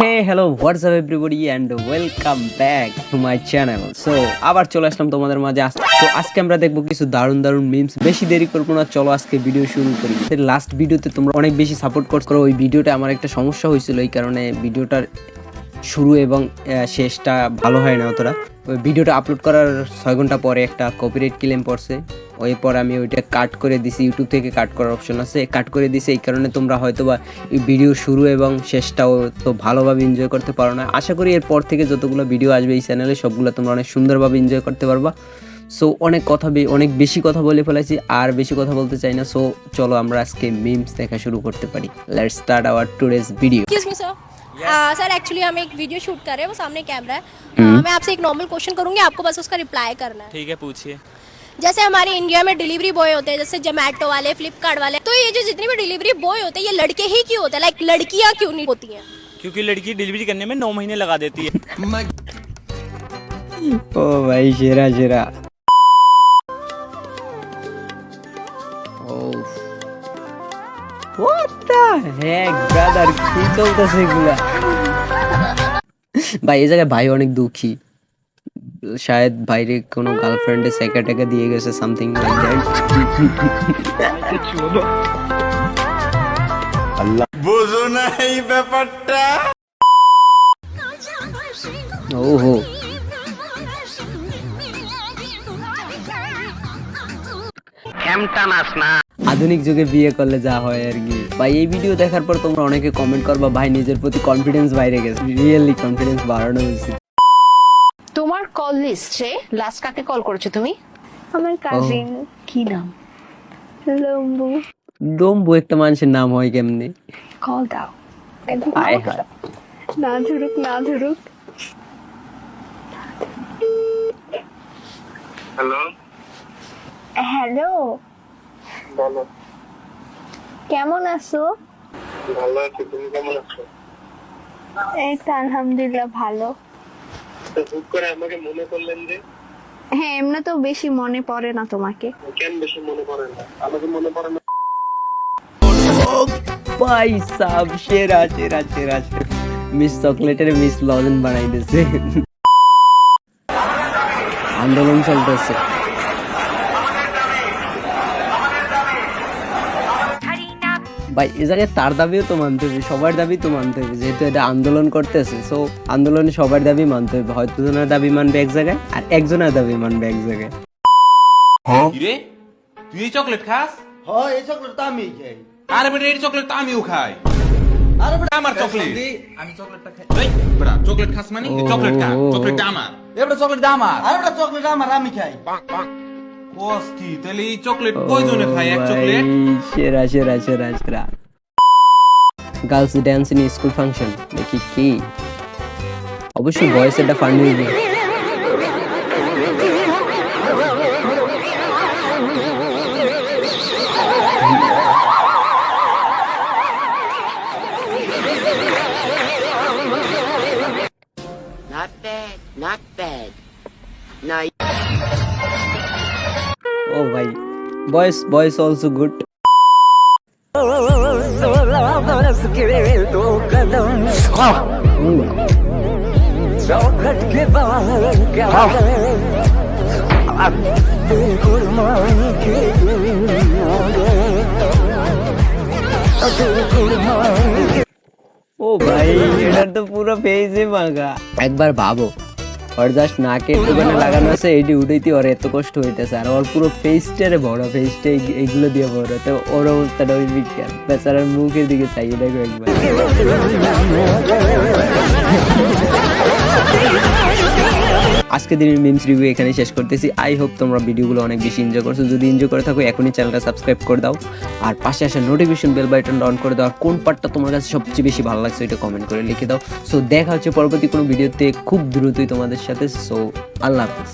Hey hello what's up everybody and welcome back to my channel. So আবার চলে আসলাম তোমাদের মাঝে। তো আজকে আমরা দেখবো কিছু দারুণ দারুণ মিমস। বেশি দেরি করবো না, চলো আজকে ভিডিও শুরু করি। লাস্ট ভিডিওতে তোমরা অনেক বেশি সাপোর্ট করছো। ওই ভিডিওটা আমার একটা সমস্যা হয়েছিল, এই কারণে ভিডিওটার শুরু এবং শেষটা ভালো হয় না অতটা। ওই ভিডিওটা আপলোড করার 6 ঘন্টা পরে একটা কপিরাইট ক্লেম পড়ছে। এরপর আমি ওইটা কাট করে দিছি, ইউটিউব থেকে কাট করার অপশন আছে, কাট করে দিছি। এই কারণে তোমরা হয়তো বা এই ভিডিও শুরু এবং শেষটাও তো ভালোভাবে এনজয় করতে পারো না। আশা করি এরপর থেকে যতগুলো ভিডিও আসবে এই চ্যানেলে সবগুলো তোমরা অনেক সুন্দরভাবে এনজয় করতে পারবা। সো অনেক বেশি কথা বলে ফেলেছি, আর বেশি কথা বলতে চাই না। সো চলো আমরা আজকে মিমস দেখা শুরু করতে পারি। Let's start our today's video. Sir actually हम एक वीडियो शूट कर रहे हैं, वो सामने कैमरा है। मैं आपसे एक नॉर्मल क्वेश्चन करूंगी, आपको बस उसका रिप्लाई करना है। ठीक है, पूछिए। जैसे हमारे इंडिया में डिलीवरी बॉय होते हैं, जैसे जोमेटो वाले, फ्लिपकार्ट वाले, तो ये जो जितने भी डिलीवरी बॉय होते हैं ये लड़के ही क्यों होते हैं? लाइक लड़कियां क्यों नहीं होती हैं? क्योंकि लड़की डिलीवरी करने में 9 महीने लगा देती है। ও ভাই সেরা সেরা। What the heck brother, কি চলতেছে এগুলা? ভাই এই জায়গায় ভাই অনেক দুঃখী, শায়দ বাইরে কোনো গার্লফ্রেন্ডে সেকা টেকা দিয়ে গেছে, সামথিং লাইক দ্যাট। আল্লাহ বুঝো না এই ব্যাপারটা। ওহো আধুনিক যুগে বিয়ে করলে যা হয় আর কি। ভাই এই ভিডিও দেখার পর তোমরা অনেকে কমেন্ট করবা ভাই নিজের প্রতি কনফিডেন্স বাইরে গেছে। রিয়েলি কনফিডেন্স বাড়ানো উচিত। তোমার কল লিস্টে লাস্ট কাকে কল করেছো তুমি? আমার কাজিন। কি নাম? লম্বু। ডম্বু একটা মানুষের নাম হয় কেমনে? কল দাও। আয় হায়। না ধরুক না ধরুক। হ্যালো, হ্যালো, বলো। কেমন আছো? ভালো আছি, তুমি কেমন আছো? এই তো আলহামদুলিল্লাহ ভালো। তো হুট করে আমাকে মনে করলেন যে? হ্যাঁ, এমনি তো বেশি মনে পড়ে না তোমাকে। কেন বেশি মনে পড়ে না? আমাকে মনে পড়ে না। ভাই সাব সেরা সেরা সেরা সেরা। মিস চকলেটের মিস লজেন বানাই দিয়েছে। আন্দোলন চলতেছে। ভাই এ জায়গায় তার দাবিও তো মানতে হবে, সবার দাবি তো মানতে হবে, যেহেতু এটা আন্দোলন করতেছে। সো আন্দোলনে সবার দাবি মানতে হবে। হয়তো জনের দাবি মানবে এক জায়গায়, আর একজনের দাবি মানবে এক জায়গায়। কিরে তুই এই চকলেট খাস? হ্যাঁ, এই চকলেট তো আমি খাই। আরে বেটা এই চকলেট তো আমিও খাই। আরে বেটা আমার চকলেট, আমি চকলেটটা খাই। এই বেটা চকলেট খাস মানে চকলেট খা, চকলেটটা আমার। এবারে চকলেট আমার। আরে বেটা চকলেট আমার, আমি খাই। কোস কি তাহলে এই চকলেট কয়জনে খায়? এক চকলেট? সেরা সেরা সেরা সেরা। Girls dance in school function দেখি কি? অবশ্যই বয়েস এটা ফান্ড হইবে। Not bad, not bad. Now ও ভাই বয়েস অলসো গুড। ও ভাই এটার তো পুরো ফেজে মাগা। একবার ভাবো, ওর জাস্ট নাকে একটুখানি লাগানো আছে, এটি উঠেইতে ওর এত কষ্ট হইতেছে, আর ওর পুরো ফেসটারে বড়, ফেসটা এইগুলো দিয়ে বড়। তো ওর অবস্থাটা ওই বিজ্ঞান বেচারার মুখের দিকে চাইয়ে দেখো একবার। আজকে দিনের মিমস রিভিউ এখানে শেষ করতেছি। আই হোপ তোমরা ভিডিওগুলো অনেক বেশি এনজয় করছো। যদি এনজয় করে থাকো এখনই চ্যানেলটা সাবস্ক্রাইব করে দাও, আর পাশে আসা নোটিফিকেশন বেল বাটনটা অন করে দাও। আর কোন পার্টটা তোমার কাছে সবচেয়ে বেশি ভালো লাগছে এটা কমেন্ট করে লিখে দাও। সো দেখা হচ্ছে পরবর্তী কোনো ভিডিওতে খুব দ্রুতই তোমাদের সাথে। সো আল্লাহ হাফেজ।